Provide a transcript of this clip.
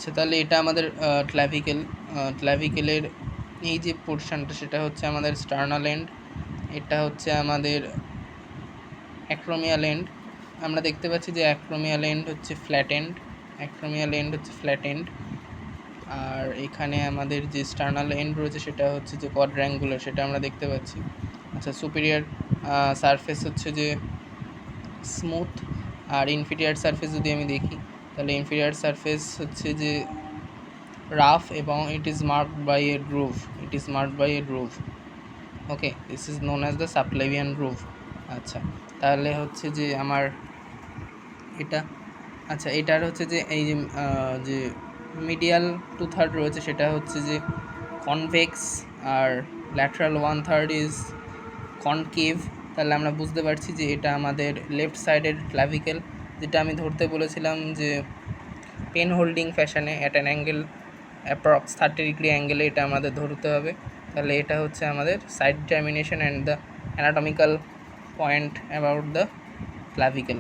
আচ্ছা, তাহলে এটা আমাদের ক্ল্যাভিকেল। ক্ল্যাভিকেলের এই যে পোর্শনটা সেটা হচ্ছে আমাদের স্টার্নাল এন্ড, এটা হচ্ছে আমাদের অ্যাক্রোমিয়াল এন্ড। আমরা দেখতে পাচ্ছি যে অ্যাক্রোমিয়াল এন্ড হচ্ছে ফ্ল্যাট এন্ড, অ্যাক্রোমিয়াল এন্ড হচ্ছে ফ্ল্যাট এন্ড। আর এখানে আমাদের যে স্টার্নাল এন্ড রয়েছে সেটা হচ্ছে যে কোয়াড্র্যাঙ্গুলার, সেটা আমরা দেখতে পাচ্ছি। আচ্ছা, সুপিরিয়র সারফেস হচ্ছে যে স্মুথ, আর ইনফিরিয়র সারফেস যদি আমি দেখি তাহলে ইনফিরিয়র সারফেস হচ্ছে যে রাফ এবং it is marked by a groove, okay, this is known as the subclavian groove. আচ্ছা, তাহলে হচ্ছে যে আমার এটা, আচ্ছা এটার হচ্ছে যে এই যে মিডিয়াল 2/3 রয়েছে সেটা হচ্ছে যে কনভেক্স, আর ল্যাটারাল 1/3 ইজ কনকেভ। তাহলে আমরা বুঝতে পারছি যে এটা আমাদের লেফট সাইডের ক্লাভিকেল, যেটা আমি ধরতে বলেছিলাম যে পেন হোল্ডিং ফ্যাশনে অ্যাট অ্যান অ্যাঙ্গেল অ্যাপ্রক্স 30 ডিগ্রি অ্যাঙ্গেলে এটা আমাদের ধরতে হবে। তাহলে এটা হচ্ছে আমাদের side determination and the anatomical point about the ক্লাভিকেল।